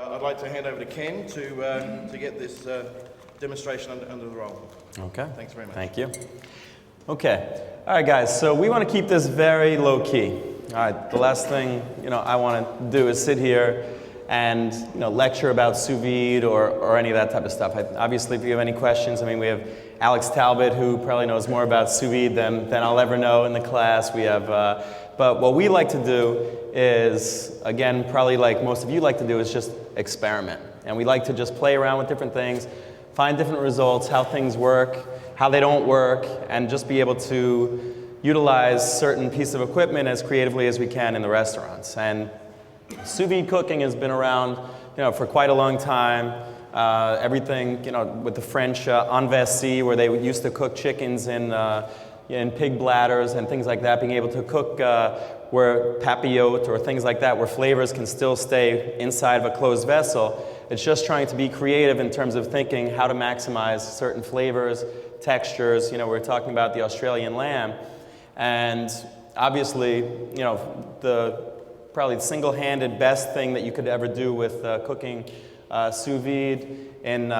I'd like to hand over to Ken to get this demonstration under the roll. Okay. Thanks very much. Thank you. Okay. All right, guys. So we want to keep this very low key. All right. The last thing I want to do is sit here and lecture about sous vide or any of that type of stuff. Obviously, if you have any questions, I mean, we have Alex Talbot, who probably knows more about sous vide than I'll ever know in the class. We have, but what we like to do is, again, probably like most of you like to do, is just experiment. And we like to just play around with different things, find different results, how things work, how they don't work, and just be able to utilize certain pieces of equipment as creatively as we can in the restaurants. And sous vide cooking has been around, for quite a long time. Everything, with the French en vessie, where they used to cook chickens in pig bladders and things like that, being able to cook where papillote or things like that, where flavors can still stay inside of a closed vessel. It's just trying to be creative in terms of thinking how to maximize certain flavors, textures. We're talking about the Australian lamb, and obviously, probably the single-handed best thing that you could ever do with cooking sous vide in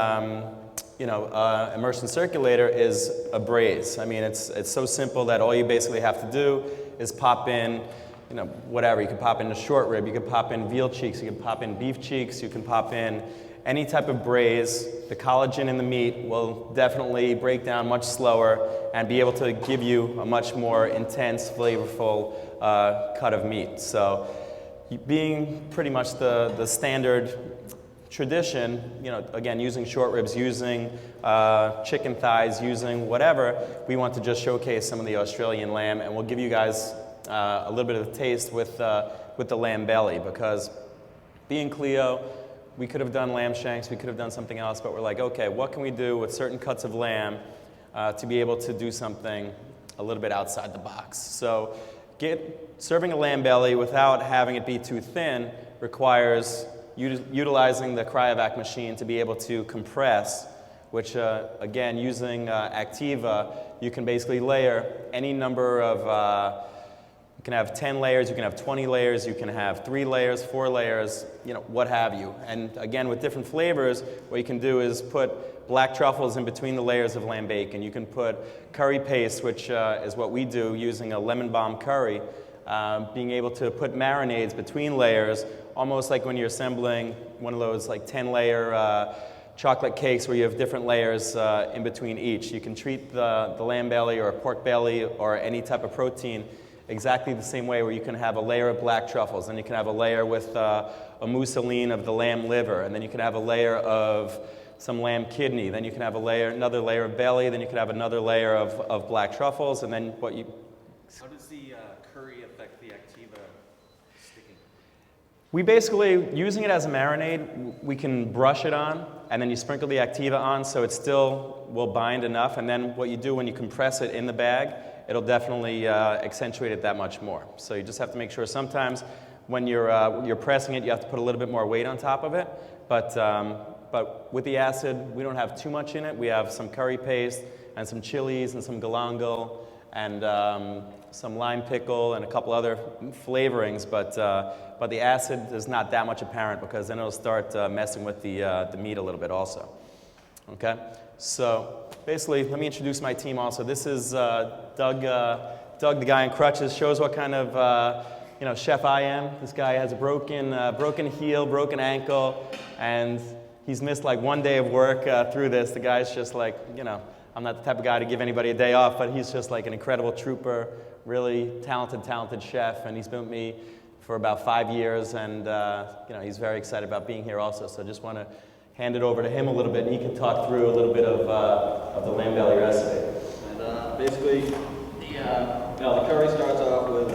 immersion circulator is a braise. I mean, it's so simple that all you basically have to do is pop in, whatever. You can pop in a short rib, you can pop in veal cheeks, you can pop in beef cheeks, you can pop in any type of braise. The collagen in the meat will definitely break down much slower and be able to give you a much more intense, flavorful cut of meat. So, being pretty much the standard tradition, again, using short ribs, using chicken thighs, using whatever, we want to just showcase some of the Australian lamb, and we'll give you guys a little bit of a taste with the lamb belly, because being Clio, we could have done lamb shanks, we could have done something else, but we're like, okay, what can we do with certain cuts of lamb to be able to do something a little bit outside the box? So serving a lamb belly without having it be too thin requires utilizing the cryovac machine to be able to compress, which again, using Activa, you can basically layer any number of, you can have 10 layers, you can have 20 layers, you can have 3 layers, 4 layers, what have you. And again, with different flavors, what you can do is put black truffles in between the layers of lamb bacon. You can put curry paste, which is what we do using a lemon balm curry, being able to put marinades between layers, almost like when you're assembling one of those like 10-layer chocolate cakes where you have different layers in between each. You can treat the lamb belly or pork belly or any type of protein exactly the same way, where you can have a layer of black truffles, and you can have a layer with a mousseline of the lamb liver, and then you can have a layer of some lamb kidney, then you can have another layer of belly, then you can have another layer of black truffles, and then what you... How does the curry affect the Activa sticking? We basically, using it as a marinade, we can brush it on, and then you sprinkle the Activa on so it still will bind enough, and then what you do when you compress it in the bag, it'll definitely accentuate it that much more. So you just have to make sure sometimes when you're pressing it, you have to put a little bit more weight on top of it, but with the acid, we don't have too much in it. We have some curry paste and some chilies and some galangal and some lime pickle and a couple other flavorings, but the acid is not that much apparent, because then it'll start messing with the meat a little bit also. Okay, so basically, let me introduce my team also. This is Doug, the guy in crutches. Shows what kind of chef I am. This guy has a broken heel, broken ankle, and he's missed like one day of work through this. The guy's just like, I'm not the type of guy to give anybody a day off, but he's just like an incredible trooper, really talented chef, and he's been with me for about 5 years, and he's very excited about being here also. So just want to hand it over to him a little bit, and he can talk through a little bit of the lamb belly recipe. And basically, the curry starts off with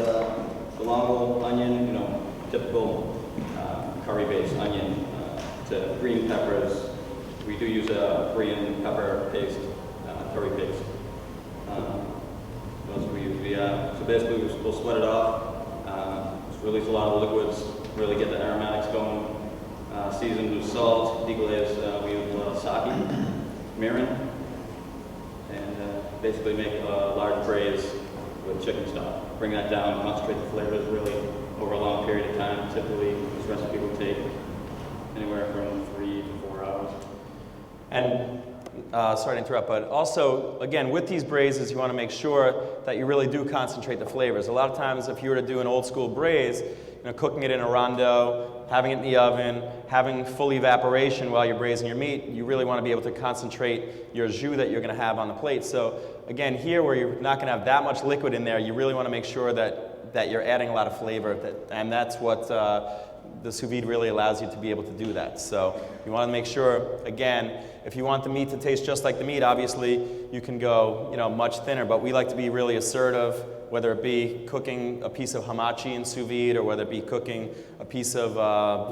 galangal, onion, typical curry-based onion, to green peppers. We do use a Korean pepper paste, curry paste. So basically, we'll sweat it off, just release a lot of liquids, really get the aromatics going. Seasoned with salt, deglaze, we use sake, mirin, and basically make a large braise with chicken stock. Bring that down, concentrate the flavors really over a long period of time. Typically, this recipe will take anywhere from 3 to 4 hours. And sorry to interrupt, but also, again, with these braises, you want to make sure that you really do concentrate the flavors. A lot of times, if you were to do an old school braise, you know, cooking it in a rondo, having it in the oven, having full evaporation while you're braising your meat, you really want to be able to concentrate your jus that you're going to have on the plate. So again, here where you're not going to have that much liquid in there, you really want to make sure that you're adding a lot of flavor, and that's what the sous vide really allows you to be able to do that. So you want to make sure, again, if you want the meat to taste just like the meat, obviously you can go, you know, much thinner, but we like to be really assertive, whether it be cooking a piece of hamachi in sous vide or whether it be cooking a piece of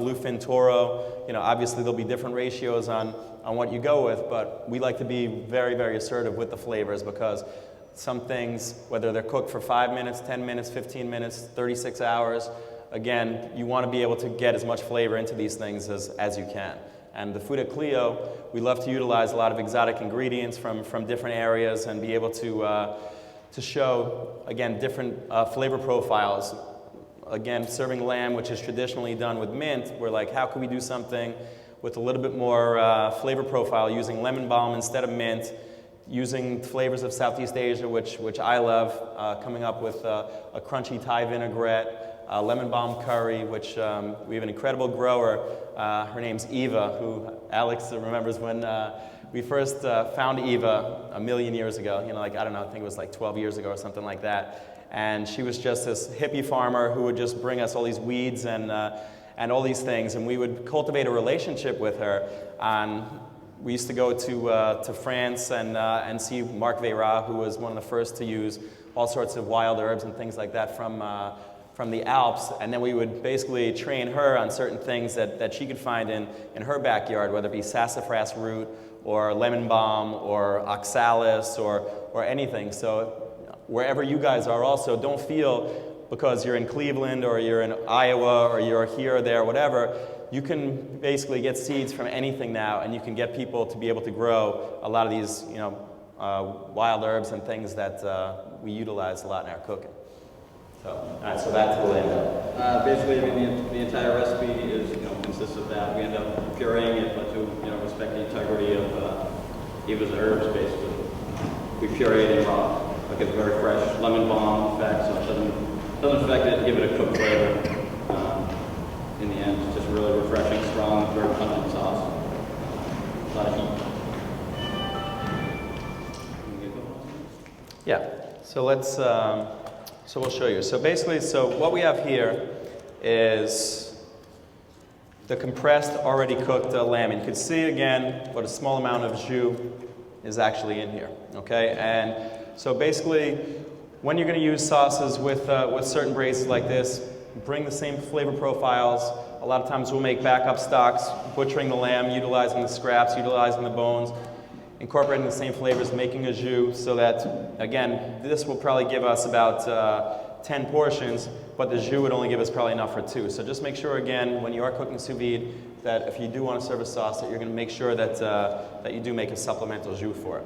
bluefin toro. You know, obviously there'll be different ratios on what you go with, but we like to be very, very assertive with the flavors, because some things, whether they're cooked for 5 minutes, 10 minutes, 15 minutes, 36 hours, again, you want to be able to get as much flavor into these things as you can. And the food at Clio, we love to utilize a lot of exotic ingredients from different areas and be able to show, again, different flavor profiles. Again, serving lamb, which is traditionally done with mint, we're like, how can we do something with a little bit more flavor profile using lemon balm instead of mint, using flavors of Southeast Asia, which I love, coming up with a crunchy Thai vinaigrette, lemon balm curry, which we have an incredible grower. Her name's Eva, who Alex remembers when we first found Eva a million years ago. You know, like, I don't know, I think it was like 12 years ago or something like that. And she was just this hippie farmer who would just bring us all these weeds and all these things, and we would cultivate a relationship with her. We used to go to France and see Marc Veyrat, who was one of the first to use all sorts of wild herbs and things like that from the Alps, and then we would basically train her on certain things that she could find in her backyard, whether it be sassafras root or lemon balm or oxalis or anything. So wherever you guys are also, don't feel because you're in Cleveland or you're in Iowa or you're here or there, whatever, you can basically get seeds from anything now, and you can get people to be able to grow a lot of these, you know, wild herbs and things that we utilize a lot in our cooking. So, all right, so back to the lamb. Basically, I mean, the entire recipe is, consists of that. We end up pureeing it, but to, respect the integrity of Eva's herbs, basically. We puree it in raw, like it's very fresh. Lemon balm, in fact, so it doesn't affect it, give it a cooked flavor. In the end, it's just really refreshing, strong, very pungent sauce. A lot of heat. Yeah, so let's, so we'll show you. So basically, what we have here is the compressed, already cooked lamb. And you can see again what a small amount of jus is actually in here, okay? And so basically, when you're going to use sauces with certain braises like this, bring the same flavor profiles. A lot of times we'll make backup stocks, butchering the lamb, utilizing the scraps, utilizing the bones, incorporating the same flavors, making a jus, so that, again, this will probably give us about 10 portions, but the jus would only give us probably enough for 2. So just make sure, again, when you are cooking sous vide, that if you do want to serve a sauce, that you're going to make sure that, that you do make a supplemental jus for it.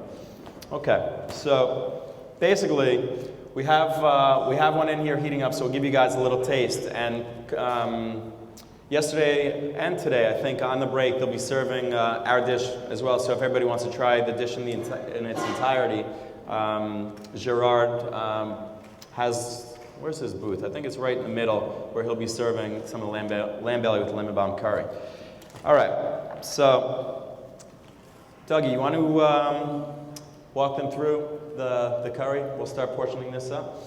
Okay, so basically, we have one in here heating up, so we'll give you guys a little taste. And yesterday and today, I think, on the break, they'll be serving our dish as well. So if everybody wants to try the dish in its entirety, Gerard has, where's his booth? I think it's right in the middle, where he'll be serving some of the lamb belly with lemon balm curry. All right, so Dougie, you want to walk them through the curry? We'll start portioning this up.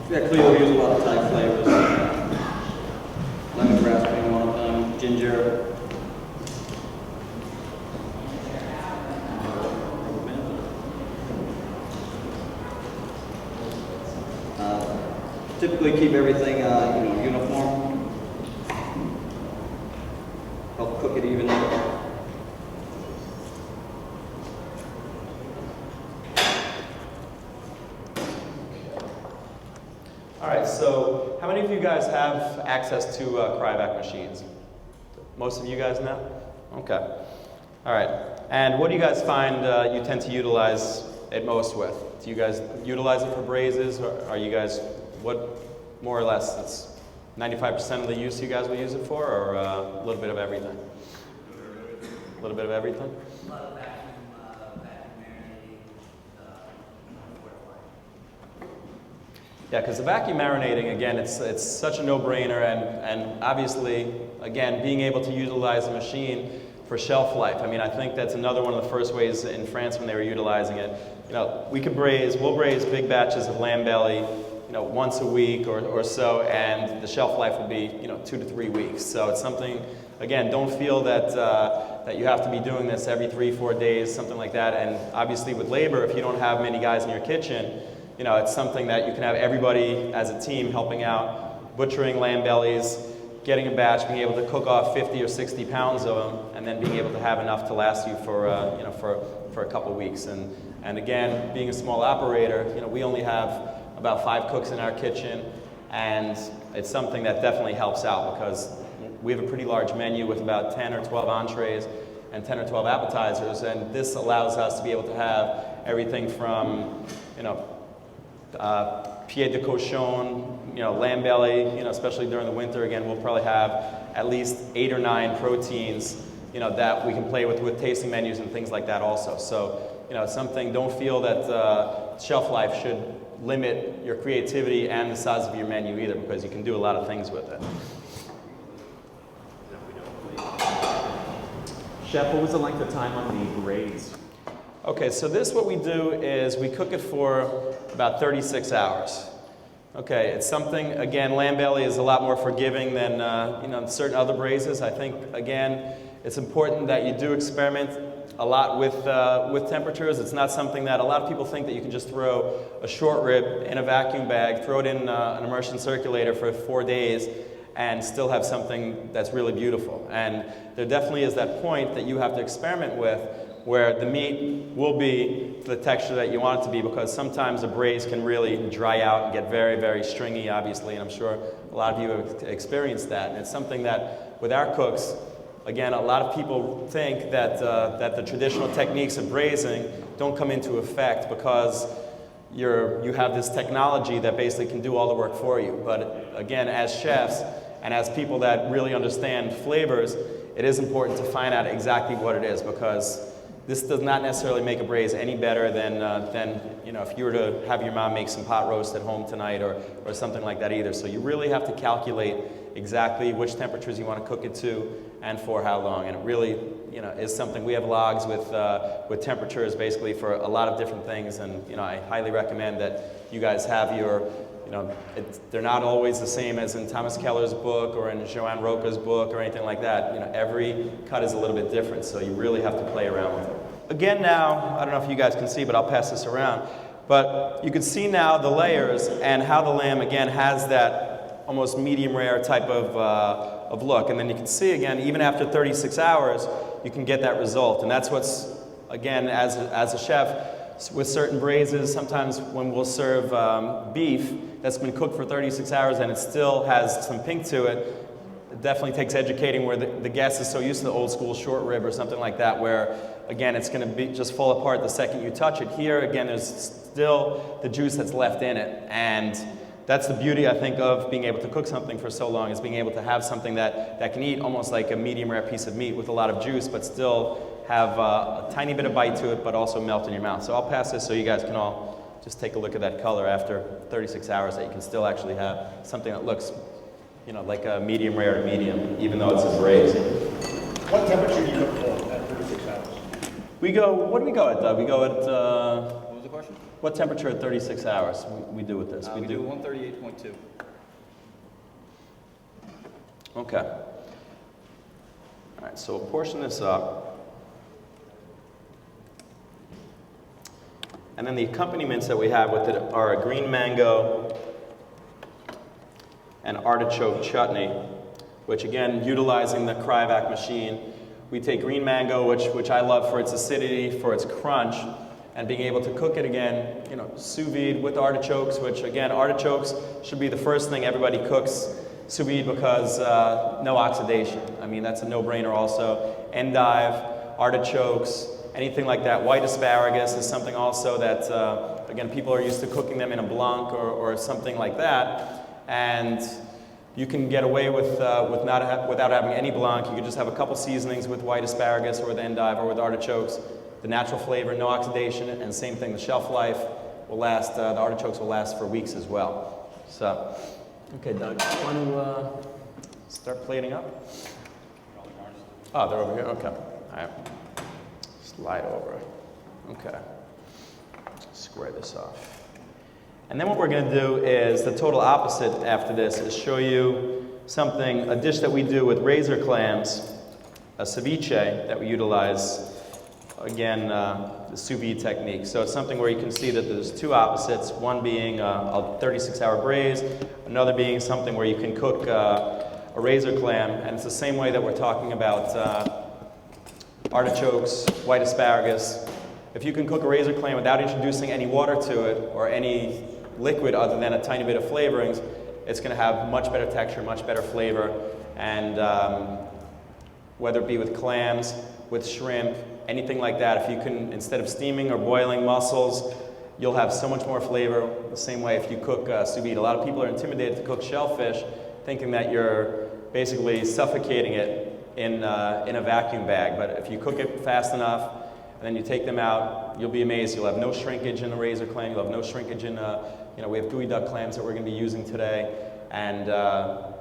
Yeah, Clio use a lot of Thai flavors. Lemongrass being one of them, ginger. Typically keep everything uniform. Help cook it evenly. All right, so how many of you guys have access to cryovac machines? Most of you guys now? Okay. All right. And what do you guys find you tend to utilize it most with? Do you guys utilize it for braises, or are you guys, what, more or less, it's 95% of the use you guys will use it for, or a little bit of everything? A little bit of everything? A lot of vacuum marinating, fortifying. Yeah, because the vacuum marinating, again, it's such a no-brainer, and obviously, again, being able to utilize the machine for shelf life. I mean, I think that's another one of the first ways in France when they were utilizing it. You know, we'll braise big batches of lamb belly, you know, once a week or so, and the shelf life will be, you know, 2 to 3 weeks. So it's something, again, don't feel that that you have to be doing this every 3-4 days, something like that. And obviously with labor, if you don't have many guys in your kitchen, you know, it's something that you can have everybody as a team helping out, butchering lamb bellies, getting a batch, being able to cook off 50 or 60 pounds of them, and then being able to have enough to last you for, you know, for a couple weeks. And again, being a small operator, you know, we only have about 5 cooks in our kitchen, and it's something that definitely helps out because we have a pretty large menu with about 10 or 12 entrees and 10 or 12 appetizers, and this allows us to be able to have everything from, you know, pied de cochon, you know, lamb belly, you know, especially during the winter. Again, we'll probably have at least 8 or 9 proteins, you know, that we can play with tasting menus and things like that also. So, you know, it's something, don't feel that shelf life should limit your creativity and the size of your menu either, because you can do a lot of things with it. Chef, what was the length of time on the braise? Okay, so this, what we do is we cook it for about 36 hours. Okay, it's something, again, lamb belly is a lot more forgiving than, you know, certain other braises. I think, again, it's important that you do experiment a lot with temperatures. It's not something that a lot of people think that you can just throw a short rib in a vacuum bag, throw it in an immersion circulator for 4 days, and still have something that's really beautiful. And there definitely is that point that you have to experiment with where the meat will be the texture that you want it to be, because sometimes a braise can really dry out and get very, very stringy, obviously, and I'm sure a lot of you have experienced that. And it's something that with our cooks, again, a lot of people think that, that the traditional techniques of braising don't come into effect because you have this technology that basically can do all the work for you. But again, as chefs and as people that really understand flavors, it is important to find out exactly what it is, because this does not necessarily make a braise any better than you know, if you were to have your mom make some pot roast at home tonight or something like that either. So you really have to calculate exactly which temperatures you want to cook it to and for how long. And it really, you know, is something. We have logs with temperatures basically for a lot of different things, and you know, I highly recommend that you guys have your, you know, they're not always the same as in Thomas Keller's book or in Joanne Roca's book or anything like that. You know, every cut is a little bit different, so you really have to play around with it. Again now, I don't know if you guys can see, but I'll pass this around. But you can see now the layers and how the lamb, again, has that almost medium rare type of look. And then you can see, again, even after 36 hours, you can get that result. And that's what's, again, as a chef, with certain braises, sometimes when we'll serve beef that's been cooked for 36 hours and it still has some pink to it, it definitely takes educating where the guest is so used to the old school short rib or something like that, where, again, it's going to just fall apart the second you touch it. Here, again, there's still the juice that's left in it. And that's the beauty, I think, of being able to cook something for so long, is being able to have something that can eat almost like a medium rare piece of meat with a lot of juice, but still have a tiny bit of bite to it, but also melt in your mouth. So I'll pass this so you guys can all just take a look at that color after 36 hours, that you can still actually have something that looks, you know, like a medium rare to medium, even though it's a braise. What temperature do you cook for at 36 hours? We go, what do we go at, Doug? We go at, What was the question? what temperature at 36 hours we do with this? We do 138.2. Okay. All right, so we'll portion this up. And then the accompaniments that we have with it are a green mango and artichoke chutney, which again, utilizing the cryovac machine. We take green mango, which I love for its acidity, for its crunch, and being able to cook it again, you know, sous vide with artichokes, which again, artichokes should be the first thing everybody cooks sous vide, because no oxidation. I mean, that's a no-brainer also. Endive, artichokes, anything like that. White asparagus is something also that, again, people are used to cooking them in a blanc or something like that. And you can get away with without having any blanc. You can just have a couple seasonings with white asparagus or with endive or with artichokes. The natural flavor, no oxidation, and same thing, the shelf life will last, the artichokes will last for weeks as well. So, okay, Doug, you want to start plating up? Oh, they're over here, okay. All right, slide over. Okay, square this off. And then what we're going to do is the total opposite after this is show you something, a dish that we do with razor clams, a ceviche that we utilize, again, the sous vide technique. So it's something where you can see that there's two opposites, one being a 36-hour braise, another being something where you can cook a razor clam, and it's the same way that we're talking about artichokes, white asparagus. If you can cook a razor clam without introducing any water to it or any liquid other than a tiny bit of flavorings, it's going to have much better texture, much better flavor, and whether it be with clams, with shrimp, anything like that, if you can, instead of steaming or boiling mussels, you'll have so much more flavor. The same way if you cook sous vide. A lot of people are intimidated to cook shellfish, thinking that you're basically suffocating it in a vacuum bag, but if you cook it fast enough, and then you take them out, you'll be amazed. You'll have no shrinkage in a razor clam. You'll have no shrinkage in, we have gooey duck clams that we're going to be using today. And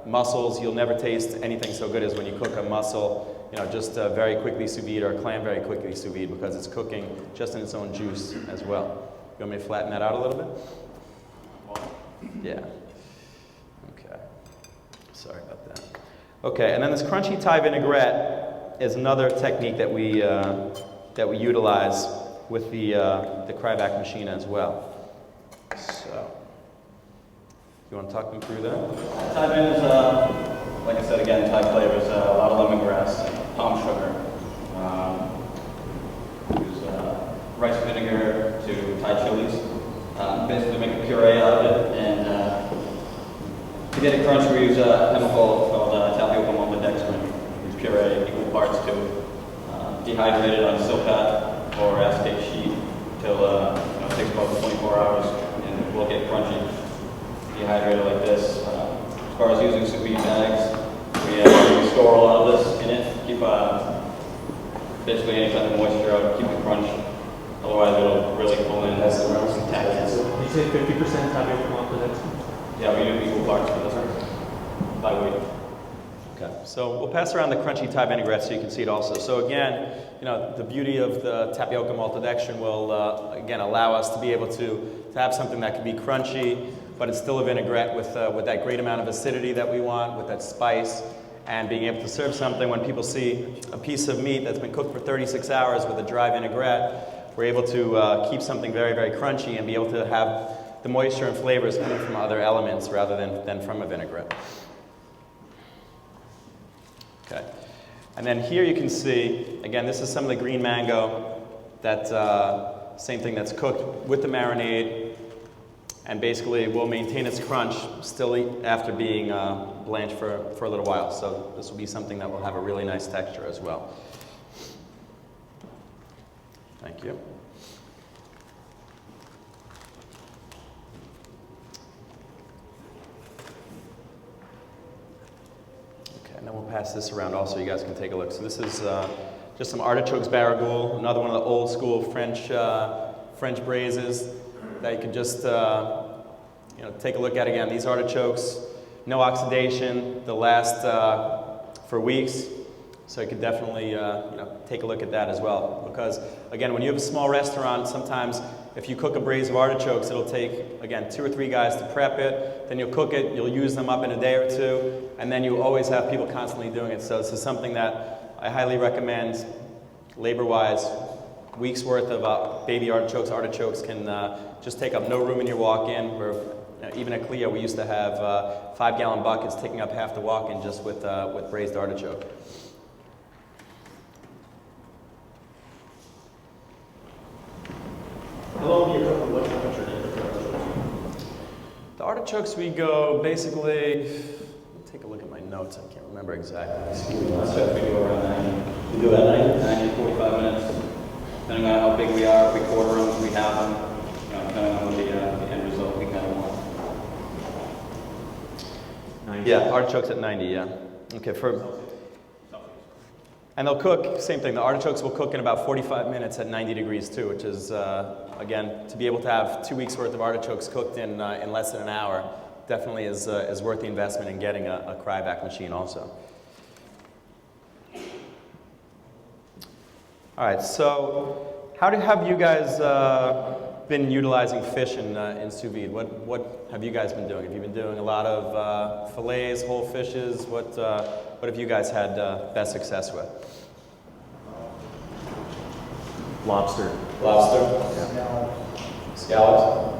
mussels, you'll never taste anything so good as when you cook a mussel, just very quickly sous vide, or a clam very quickly sous vide, because it's cooking just in its own juice as well. You want me to flatten that out a little bit? Yeah. Okay. Sorry about that. Okay, and then this crunchy Thai vinaigrette is another technique that we utilize with the Cryovac machine as well. So, you want to talk them through that? Thai vin is, like I said again, Thai flavors, a lot of lemongrass, palm sugar. Use rice vinegar to Thai chilies. Basically make a puree out of it, and to get it crunchy, we use a chemical called tapioca maltodextrin. We use puree equal parts to dehydrated on silpat or acetate sheet till it takes about 24 hours, and we'll get crunchy, dehydrated like this. As far as using sous vide bags, we store a lot of this in it, keep basically any kind of moisture out, keep the crunch. Otherwise, it'll really pull in some textures. You say 50% tapioca maltodextrin? Yeah, we do equal parts for this one by weight. Okay, so we'll pass around the crunchy Thai vinaigrette so you can see it also. So again, the beauty of the tapioca maltodextrin will, again, allow us to be able to have something that can be crunchy, but it's still a vinaigrette with that great amount of acidity that we want, with that spice, and being able to serve something when people see a piece of meat that's been cooked for 36 hours with a dry vinaigrette, we're able to keep something very, very crunchy and be able to have the moisture and flavors coming from other elements rather than from a vinaigrette. Okay, and then here you can see, again, this is some of the green mango, that same thing that's cooked with the marinade, and basically will maintain its crunch still after being blanched for a little while. So this will be something that will have a really nice texture as well. Thank you. And then we'll pass this around also, you guys can take a look. So this is just some artichokes barragoule, another one of the old school French braises that you can just take a look at. Again, these artichokes, no oxidation, they'll last for weeks. So you can definitely take a look at that as well. Because again, when you have a small restaurant, sometimes if you cook a braise of artichokes, it'll take, again, 2 or 3 guys to prep it, then you'll cook it, you'll use them up in a day or two, and then you always have people constantly doing it. So this is something that I highly recommend, labor-wise. Weeks worth of baby artichokes. Artichokes can just take up no room in your walk-in. Even at Clio, we used to have 5-gallon buckets taking up half the walk-in just with braised artichoke. How long do you cook and what temperature do you cook the artichokes? The artichokes, we go basically, take a look at my notes, I can't remember exactly. Last check we do around 90. You do that 90? 90, 45 big we are, if we quarter them, if we have them, depending on what the end result we kind of want. Nice. Yeah, artichokes at 90, yeah. Okay, and they'll cook, same thing, the artichokes will cook in about 45 minutes at 90 degrees too, which is, again, to be able to have 2 weeks worth of artichokes cooked in less than an hour definitely is worth the investment in getting a cryovac machine also. All right, so have you guys been utilizing fish in sous vide? What have you guys been doing? Have you been doing a lot of fillets, whole fishes? What have you guys had best success with? Lobster. Lobster? Yeah. Scallops?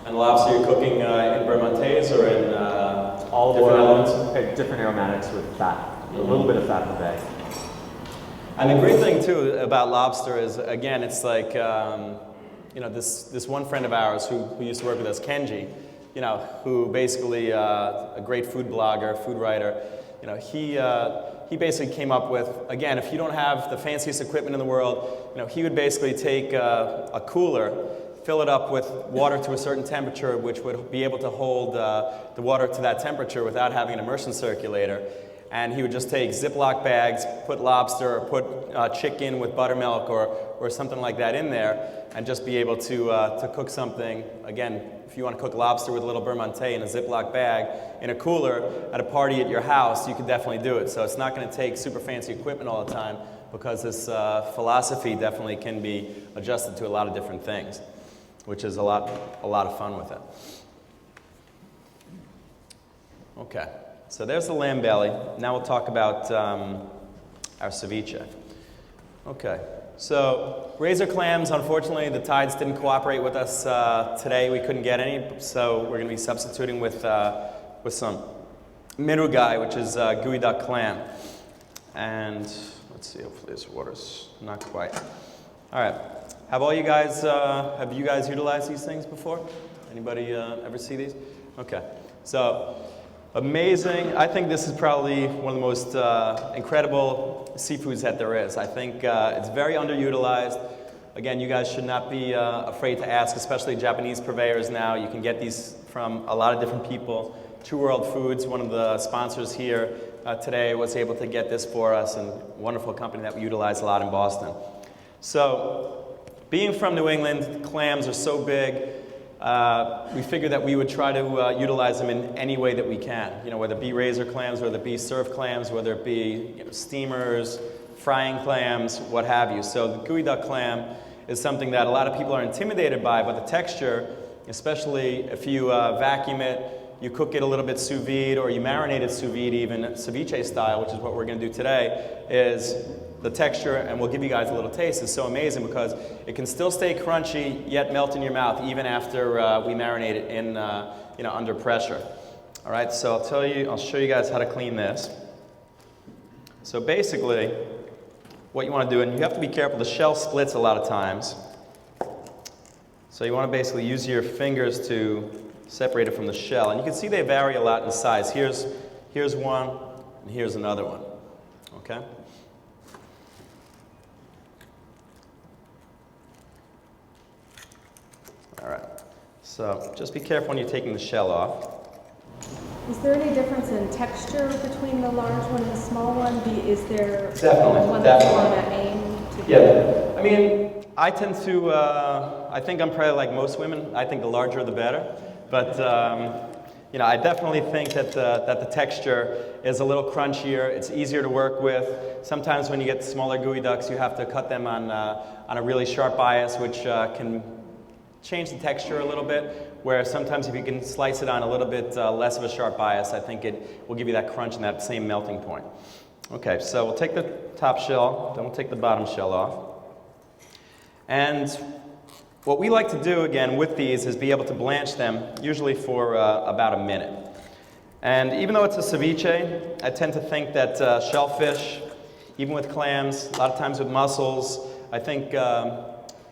And lobster you're cooking in Bermontaise or in All different elements? different aromatics with fat. A little bit of fat in the bag. And the great thing too about lobster is, again, it's like, this one friend of ours who used to work with us, Kenji, who basically a great food blogger, food writer, he basically came up with, again, if you don't have the fanciest equipment in the world, he would basically take a cooler, fill it up with water to a certain temperature, which would be able to hold the water to that temperature without having an immersion circulator. And he would just take Ziploc bags, put lobster, or put chicken with buttermilk or something like that in there, and just be able to cook something. Again, if you want to cook lobster with a little Bermontaise in a Ziploc bag in a cooler at a party at your house, you could definitely do it. So it's not going to take super fancy equipment all the time, because this philosophy definitely can be adjusted to a lot of different things, which is a lot of fun with it. Okay. So there's the lamb belly. Now we'll talk about our ceviche. Okay, so razor clams, unfortunately, the tides didn't cooperate with us today. We couldn't get any, so we're going to be substituting with some mirugai, which is gooey duck clam. And let's see, hopefully this water's not quite. All right, have you guys utilized these things before? Anybody ever see these? Okay, so. Amazing. I think this is probably one of the most incredible seafoods that there is. I think it's very underutilized. Again, you guys should not be afraid to ask, especially Japanese purveyors now. You can get these from a lot of different people. True World Foods, one of the sponsors here today, was able to get this for us, and a wonderful company that we utilize a lot in Boston. So, being from New England, clams are so big. We figured that we would try to utilize them in any way that we can. Whether it be razor clams, whether it be surf clams, whether it be steamers, frying clams, what have you. So the gooey duck clam is something that a lot of people are intimidated by, but the texture, especially if you vacuum it, you cook it a little bit sous vide, or you marinate it sous vide, even ceviche style, which is what we're going to do today, is the texture, and we'll give you guys a little taste, is so amazing because it can still stay crunchy yet melt in your mouth even after we marinate it in under pressure. All right, so I'll show you guys how to clean this. So basically, what you want to do, and you have to be careful, the shell splits a lot of times. So you want to basically use your fingers to separate it from the shell, and you can see they vary a lot in size. Here's one, and here's another one. Okay. All right, so just be careful when you're taking the shell off. Is there any difference in texture between the large one and the small one? Is there Definitely, one that you want to aim to? Yeah, I mean, I tend to, I think I'm probably like most women, I think the larger the better. But, I definitely think that the texture is a little crunchier, it's easier to work with. Sometimes when you get smaller gooey ducks, you have to cut them on a really sharp bias, which can change the texture a little bit, where sometimes if you can slice it on a little bit less of a sharp bias, I think it will give you that crunch and that same melting point. Okay, so we'll take the top shell, then we'll take the bottom shell off. And what we like to do, again, with these is be able to blanch them, usually for about a minute. And even though it's a ceviche, I tend to think that shellfish, even with clams, a lot of times with mussels, I think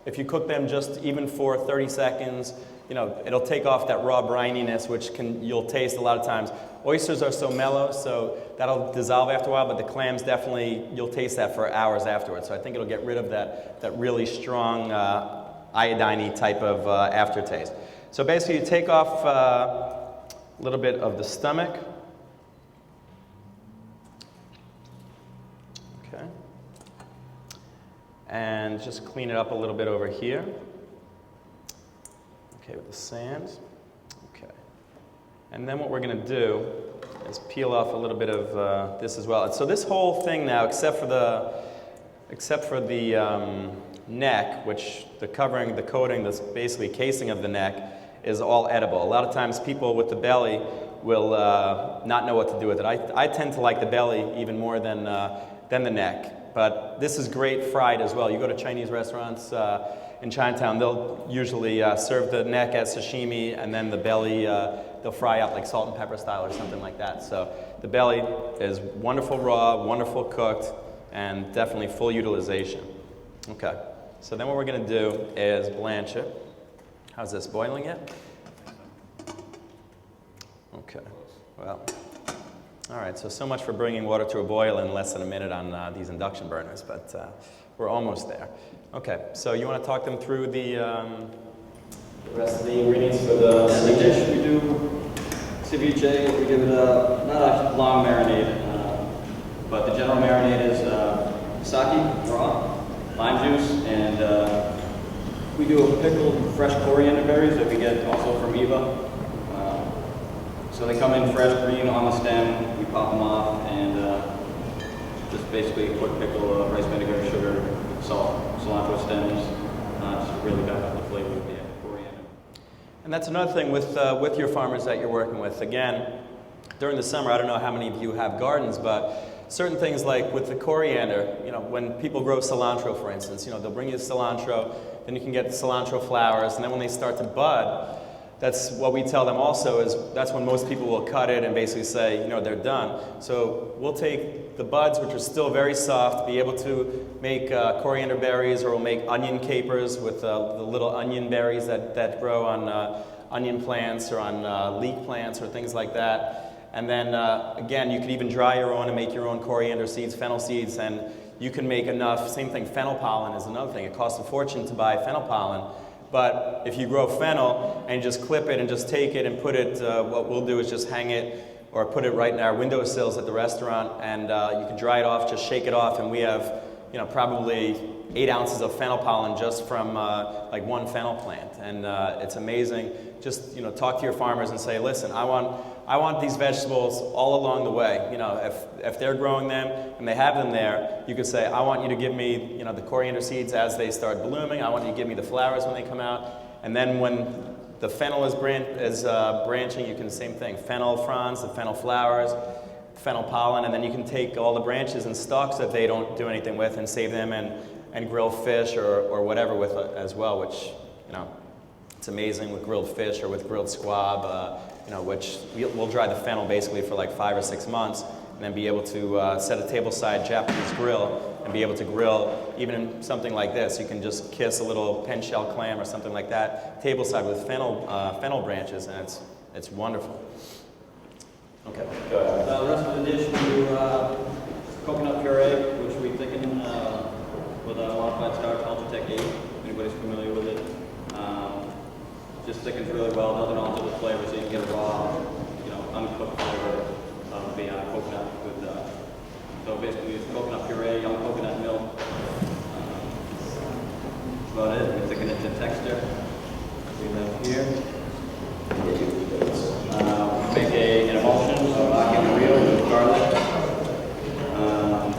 if you cook them just even for 30 seconds, it'll take off that raw brininess, which you'll taste a lot of times. Oysters are so mellow, so that'll dissolve after a while, but the clams definitely, you'll taste that for hours afterwards. So I think it'll get rid of that really strong iodine-y type of aftertaste. So basically you take off a little bit of the stomach. Okay. And just clean it up a little bit over here. Okay, with the sand. Okay. And then what we're going to do is peel off a little bit of this as well. And so this whole thing now, except for the neck, which the covering, the coating, this basically casing of the neck, is all edible. A lot of times people with the belly will not know what to do with it. I tend to like the belly even more than the neck. But this is great fried as well. You go to Chinese restaurants in Chinatown, they'll usually serve the neck as sashimi, and then the belly they'll fry up like salt and pepper style or something like that. So the belly is wonderful raw, wonderful cooked, and definitely full utilization. Okay, so then what we're going to do is blanch it. How's this, boiling yet? Okay, well. All right, so much for bringing water to a boil in less than a minute on these induction burners, but we're almost there. Okay, so you want to talk them through the rest of the ingredients for the dish? We do ceviche. We give it not a long marinade, but the general marinade is sake, raw, lime juice, and we do a pickled fresh coriander berries that we get also from Eva. So they come in fresh, green, on the stem. We pop them off, and just basically a quick pickle, rice vinegar, sugar, salt, cilantro stems. Just really back up the flavor of the coriander. And that's another thing with your farmers that you're working with. Again, during the summer, I don't know how many of you have gardens, but certain things like with the coriander, you know, when people grow cilantro, for instance, you know, they'll bring you cilantro, then you can get the cilantro flowers, and then when they start to bud, that's what we tell them also is that's when most people will cut it and basically say, you know, they're done. So we'll take the buds, which are still very soft, be able to make coriander berries, or we'll make onion capers with the little onion berries that grow on onion plants or on leek plants or things like that. And then again, you can even dry your own and make your own coriander seeds, fennel seeds, and you can make enough. Same thing, fennel pollen is another thing. It costs a fortune to buy fennel pollen. But if you grow fennel and you just clip it and just take it and put it, what we'll do is just hang it or put it right in our windowsills at the restaurant, and you can dry it off, just shake it off, and we have, you know, probably 8 ounces of fennel pollen just from like one fennel plant, and it's amazing. Just, you know, talk to your farmers and say, listen, I want these vegetables all along the way. You know, if they're growing them and they have them there, you could say, I want you to give me, you know, the coriander seeds as they start blooming. I want you to give me the flowers when they come out. And then when the fennel is branching, you can, same thing, fennel fronds, the fennel flowers, fennel pollen, and then you can take all the branches and stalks that they don't do anything with and save them and grill fish or whatever with it as well, which, you know, it's amazing with grilled fish or with grilled squab, you know, which we'll dry the fennel basically for like 5 or 6 months, and then be able to set a tableside Japanese grill and be able to grill even something like this. You can just kiss a little pen shell clam or something like that, tableside with fennel branches, and it's wonderful. Okay, go ahead. The rest of the dish, we do coconut puree, which we thicken with a modified starch, Artichoke 8, if anybody's familiar with it. Just thickens really well, doesn't alter the flavor, so you can get a raw, you know, uncooked flavor of the coconut with, so basically use coconut puree, young coconut milk. That's about it. We thicken it to texture. We have here. Make an emulsion of ackee and real with garlic,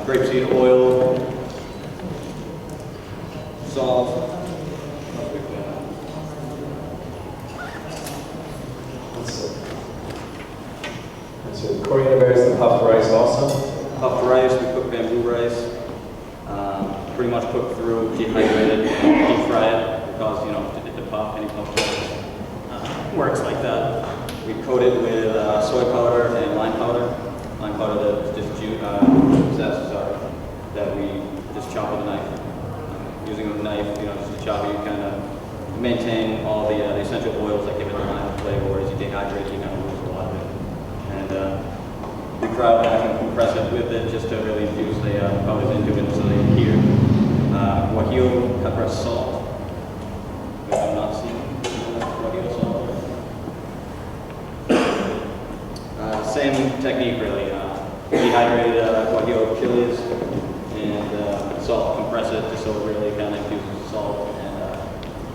grapeseed oil, salt. So coriander berries and puffed rice also? Puffed rice, we cook bamboo rice. Pretty much cook through, dehydrated, deep fry it because, you know, to puff, any puffed rice works like that. We coat it with soy powder and lime powder. Lime powder that's just zest, that we just chop with a knife. Using a knife, you know, just to chop it, you kind of maintain all the essential oils that give it the lime flavor. As you dehydrate, you kind of lose a lot of it. And and we crowd back and compress it with it just to really infuse the colors into it so they adhere. Guajillo pepper salt, which I'm not seeing. Guajillo salt. Same technique really. Dehydrated guajillo chilies and salt, compress it just so it really kind of infuses the salt and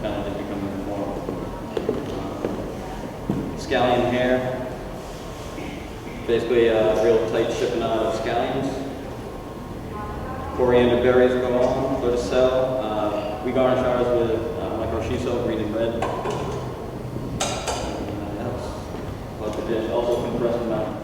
kind of just becomes more scallion hair. Basically a real tight chiffonade of scallions. Coriander berries go on, go to sell. We garnish ours with like roshiso, green and red. That's about the dish. Also compressed melon.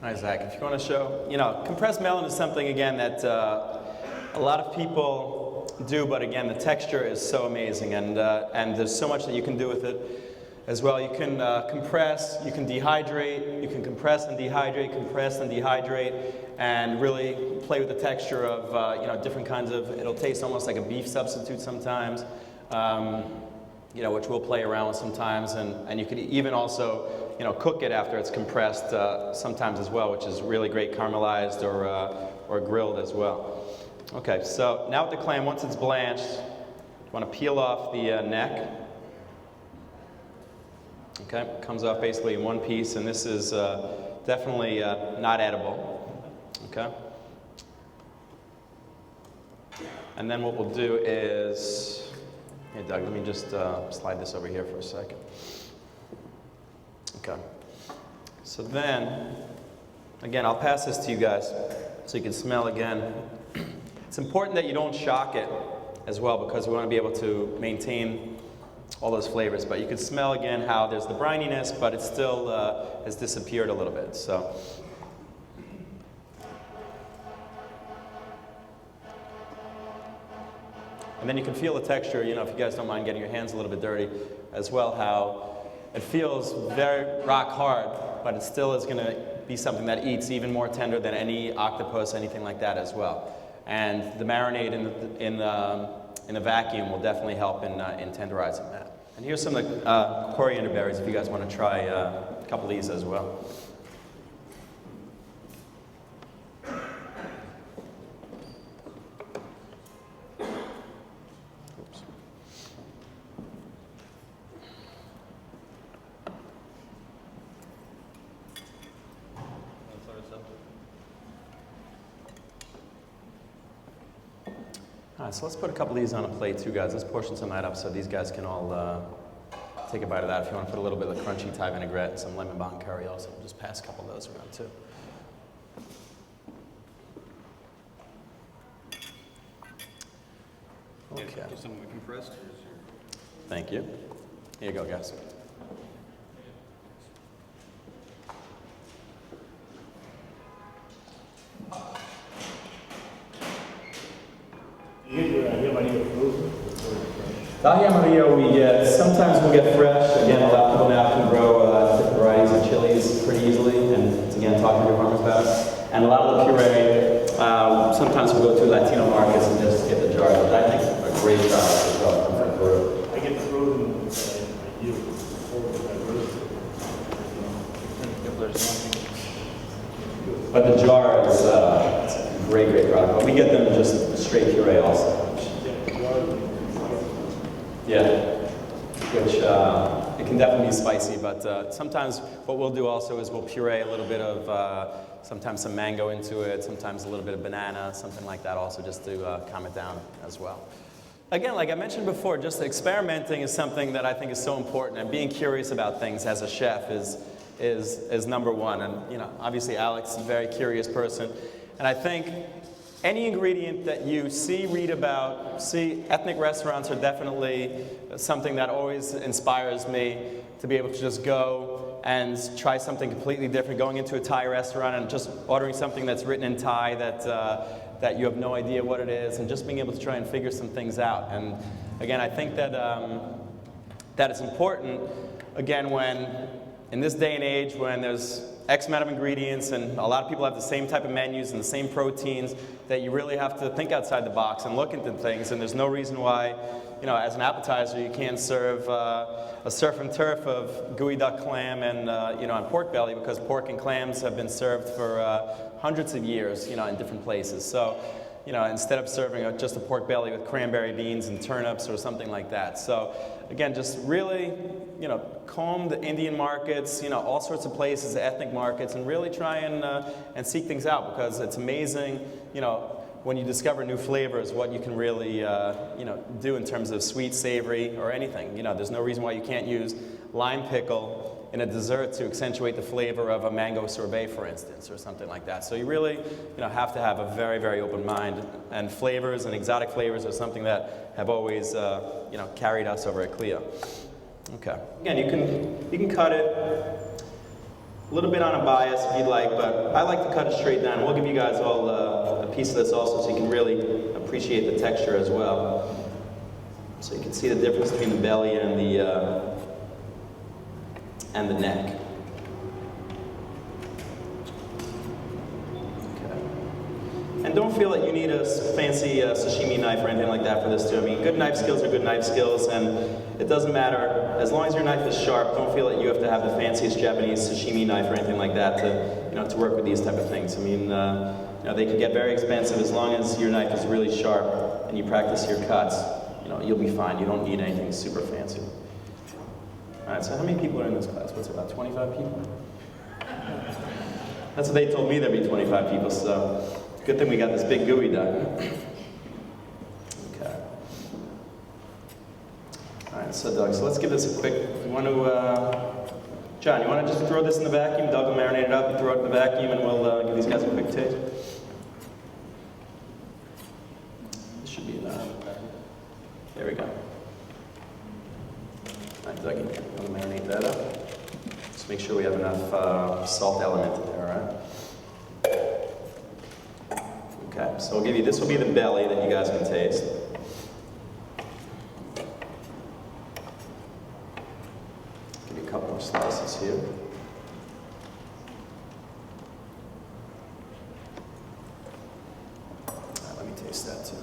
Hi, Zach. If you want to show, compressed melon is something, again, that a lot of people do, but again, the texture is so amazing, and there's so much that you can do with it as well. You can compress, you can dehydrate, you can compress and dehydrate, and really play with the texture of, different kinds of, it'll taste almost like a beef substitute sometimes, which we'll play around with sometimes, and you could even also cook it after it's compressed sometimes as well, which is really great, caramelized or grilled as well. Okay, so now with the clam, once it's blanched, you want to peel off the neck. Okay, it comes off basically in one piece, and this is definitely not edible. Okay. And then what we'll do is, hey Doug, let me just slide this over here for a second. Okay. So then, again, I'll pass this to you guys so you can smell again. It's important that you don't shock it as well, because we want to be able to maintain all those flavors. But you can smell again how there's the brininess, but it still has disappeared a little bit. So. And then you can feel the texture, if you guys don't mind getting your hands a little bit dirty as well, how it feels very rock hard, but it still is going to be something that eats even more tender than any octopus, anything like that as well. And the marinade in the vacuum will definitely help in tenderizing that. And here's some of the coriander berries if you guys want to try a couple of these as well. All right, so let's put a couple of these on a plate too, guys. Let's portion some of that up so these guys can all take a bite of that. If you want to put a little bit of the crunchy Thai vinaigrette and some lemon balm curry also, we'll just pass a couple of those around too. Okay. Some of it compressed. Thank you. Here you go, guys. Dahlia Amarillo we get, sometimes we'll get fresh. Again, a lot of people now can grow different varieties of chilies pretty easily, and it's, again, talking to your farmers about it. And a lot of the puree, sometimes we'll go to Latino markets and just get the jar, but I think a great product as well from Peru. I get frozen you But the jar is it's a great, great product. But we get them just straight puree also. Yeah, which it can definitely be spicy, but sometimes what we'll do also is we'll puree a little bit of, sometimes some mango into it, sometimes a little bit of banana, something like that also, just to calm it down as well. Again, like I mentioned before, just experimenting is something that I think is so important, and being curious about things as a chef is number one. And obviously Alex is a very curious person, and I think any ingredient that you read about, ethnic restaurants are definitely something that always inspires me to be able to just go and try something completely different, going into a Thai restaurant and just ordering something that's written in Thai that you have no idea what it is, and just being able to try and figure some things out. And again, I think that that it's important, again, when in this day and age when there's X amount of ingredients, and a lot of people have the same type of menus and the same proteins, that you really have to think outside the box and look into things. And there's no reason why, you know, as an appetizer, you can't serve a surf and turf of gooey duck clam and, you know, and pork belly, because pork and clams have been served for hundreds of years, you know, in different places. So, you know, instead of serving just a pork belly with cranberry beans and turnips or something like that. So, again, just really, you know, comb the Indian markets, you know, all sorts of places, ethnic markets, and really try and seek things out, because it's amazing, you know, when you discover new flavors, what you can really, you know, do in terms of sweet, savory, or anything. You know, there's no reason why you can't use lime pickle in a dessert to accentuate the flavor of a mango sorbet, for instance, or something like that. So you really, you know, have to have a very, very open mind. And flavors and exotic flavors are something that have always, you know, carried us over at Clio. Okay. Again, you can cut it a little bit on a bias if you'd like, but I like to cut it straight down. We'll give you guys all a piece of this also, so you can really appreciate the texture as well. So you can see the difference between the belly and the neck. Okay. And don't feel that you need a fancy sashimi knife or anything like that for this too. I mean, good knife skills are good knife skills, and it doesn't matter, as long as your knife is sharp, don't feel that you have to have the fanciest Japanese sashimi knife or anything like that to, you know, to work with these type of things. I mean, you know, they can get very expensive. As long as your knife is really sharp and you practice your cuts, you know, you'll be fine. You don't need anything super fancy. All right, so how many people are in this class? What's it, about 25 people? That's what they told me there'd be 25 people, so good thing we got this big gooey duck. Okay. All right, so Doug, so let's give this a quick, you want to, John, you want to just throw this in the vacuum? Doug will marinate it up, you throw it in the vacuum, and we'll give these guys a quick taste. This should be enough. There we go. All right, Doug, you want to marinate that up? Just make sure we have enough salt element in there, all right? Okay, so we'll give you, this will be the belly that you guys can taste. Give you a couple more slices here. All right, let me taste that too.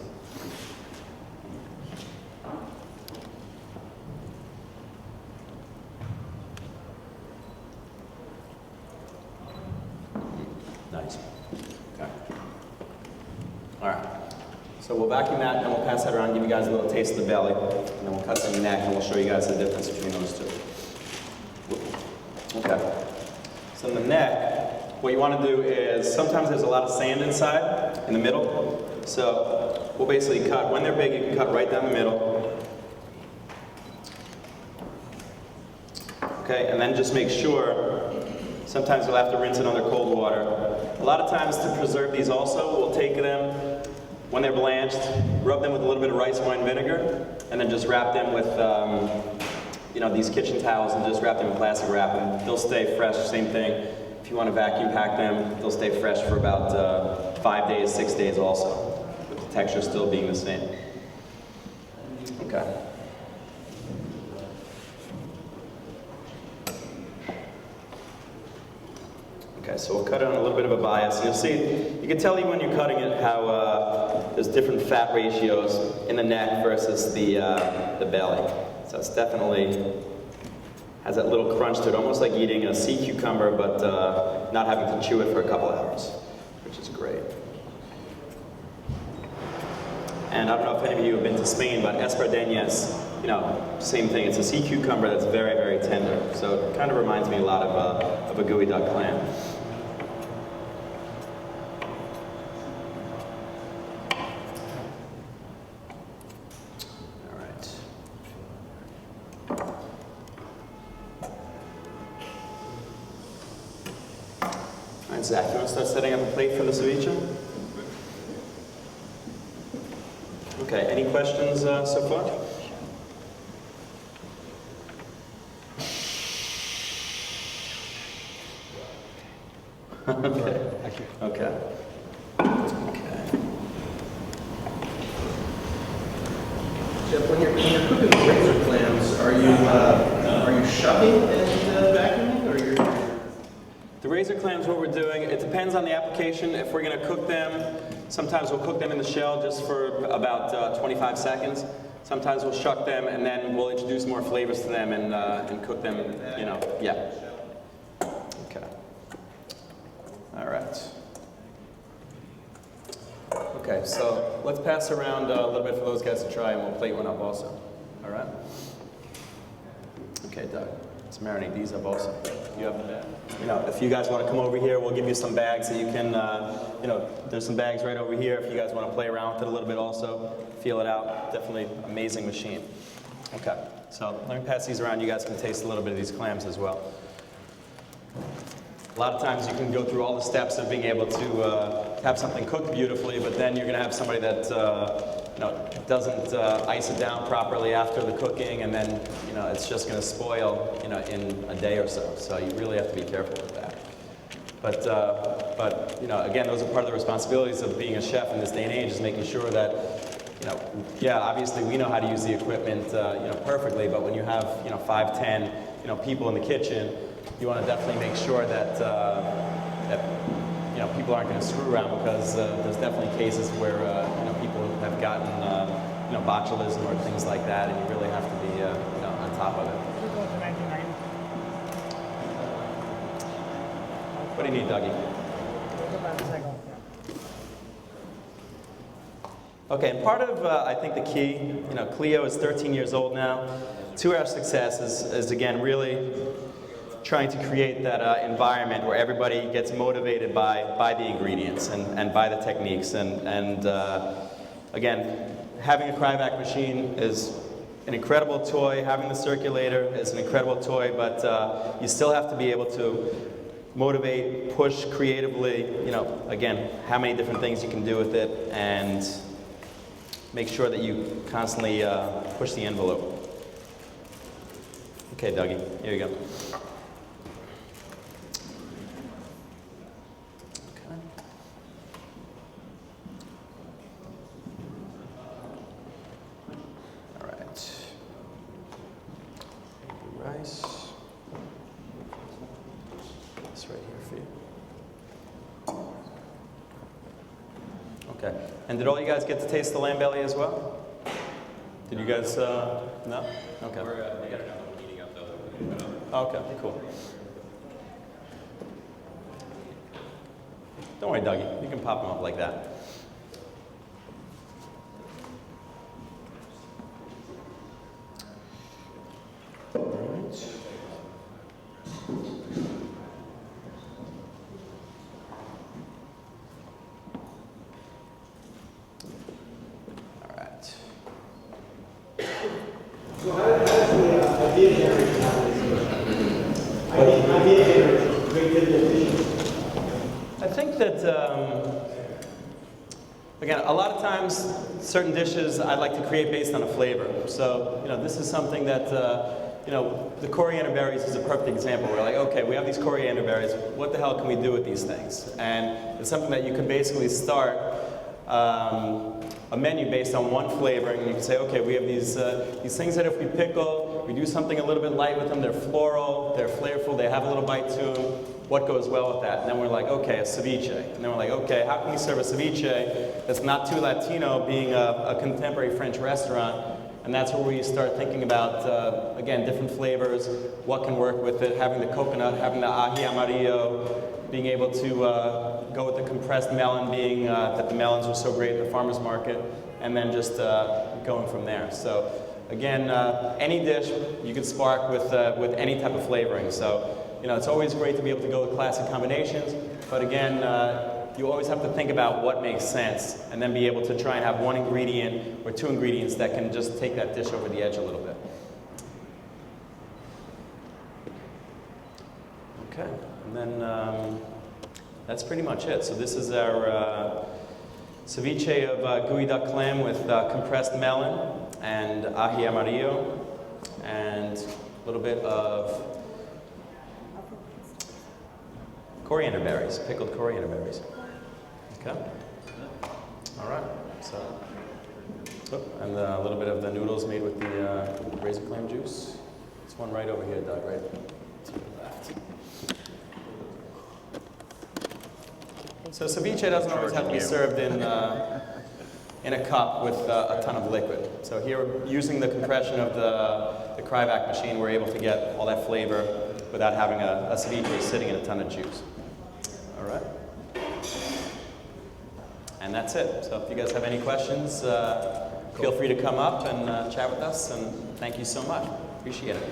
Nice. Okay. All right. So we'll vacuum that, and then we'll pass that around, give you guys a little taste of the belly, and then we'll cut the neck, and we'll show you guys the difference between those two. Okay. So in the neck, what you want to do is, sometimes there's a lot of sand inside, in the middle. So we'll basically cut, when they're big, you can cut right down the middle. Okay, and then just make sure, sometimes you'll have to rinse it under cold water. A lot of times to preserve these also, we'll take them, when they're blanched, rub them with a little bit of rice wine vinegar, and then just wrap them with, you know, these kitchen towels, and just wrap them in plastic wrap, and they'll stay fresh, same thing. If you want to vacuum pack them, they'll stay fresh for about 5 days, 6 days also, with the texture still being the same. Okay. Okay, so we'll cut it on a little bit of a bias. And you'll see, you can tell even when you're cutting it how there's different fat ratios in the neck versus the belly. So it's definitely has that little crunch to it, almost like eating a sea cucumber, but not having to chew it for a couple hours, which is great. And I don't know if any of you have been to Spain, but espardeñas, you know, same thing. It's a sea cucumber that's very, very tender. So it kind of reminds me a lot of a gooey duck clam. All right. All right, Zach, you want to start setting up a plate for the ceviche? Okay, any questions so far? Okay. Okay. Jeff, when you're cooking razor clams, are you shoving and vacuuming, or you're? The razor clams, what we're doing, it depends on the application. If we're going to cook them, sometimes we'll cook them in the shell just for about 25 seconds. Sometimes we'll shuck them, and then we'll introduce more flavors to them and cook them, you know, yeah. Okay. All right. Okay, so let's pass around a little bit for those guys to try, and we'll plate one up also. All right? Okay, Doug, let's marinate these up also. You have the bag. You know, if you guys want to come over here, we'll give you some bags that you can, you know, there's some bags right over here if you guys want to play around with it a little bit also, feel it out. Definitely amazing machine. Okay, so let me pass these around. You guys can taste a little bit of these clams as well. A lot of times you can go through all the steps of being able to have something cooked beautifully, but then you're going to have somebody that you know, doesn't ice it down properly after the cooking, and then you know, it's just going to spoil, you know, in a day or so. So you really have to be careful with that. But you know, again, those are part of the responsibilities of being a chef in this day and age, is making sure that, you know, yeah, obviously we know how to use the equipment, you know, perfectly, but when you have, you know, 5, 10, you know, people in the kitchen, you want to definitely make sure that, that you know, people aren't going to screw around, because there's definitely cases where you know, people have gotten you know, botulism or things like that, and you really have to be you know, on top of it. What do you need, Dougie? Okay, and part of I think the key, you know, Clio is 13 years old now. To our success is again really trying to create that environment where everybody gets motivated by the ingredients and by the techniques. And again, having a Cryovac machine is an incredible toy. Having the circulator is an incredible toy, but you still have to be able to motivate, push creatively, you know, again, how many different things you can do with it, and make sure that you constantly push the envelope. Okay, Dougie, here you go. Okay. And did all you guys get to taste the lamb belly as well? Did you guys, no? Okay. We got another one heating up though. Okay, cool. Don't worry, Dougie. You can pop them up like that. So how does the idea generate creativity efficiency? I think that, again, a lot of times, certain dishes I'd like to create based on a flavor. So, you know, this is something that, you know, the coriander berries is a perfect example. We're like, okay, we have these coriander berries. What the hell can we do with these things? And it's something that you can basically start a menu based on one flavor, and you can say, okay, we have these things that if we pickle, we do something a little bit light with them, they're floral, they're flavorful, they have a little bite to them, what goes well with that? And then we're like, okay, a ceviche. And then we're like, okay, how can we serve a ceviche that's not too Latino, being a contemporary French restaurant? And that's where we start thinking about, again, different flavors, what can work with it, having the coconut, having the ají amarillo, being able to go with the compressed melon, being that the melons are so great at the farmer's market, and then just going from there. So again, any dish you could spark with any type of flavoring. So, you know, it's always great to be able to go with classic combinations, but again, you always have to think about what makes sense, and then be able to try and have one ingredient or two ingredients that can just take that dish over the edge a little bit. Okay, and then that's pretty much it. So this is our ceviche of gooey duck clam with compressed melon and ají amarillo, and a little bit of coriander berries, pickled coriander berries. Okay. All right. So, and a little bit of the noodles made with the razor clam juice. This one right over here, Doug, right to your left. So ceviche doesn't always have to be served in a cup with a ton of liquid. So here, using the compression of the Cryovac machine, we're able to get all that flavor without having a ceviche sitting in a ton of juice. All right. And that's it. So if you guys have any questions, feel free to come up and chat with us. And thank you so much. Appreciate it.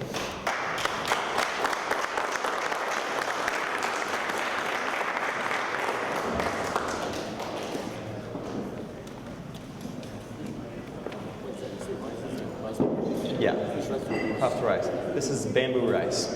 Yeah, puffed rice. This is bamboo rice.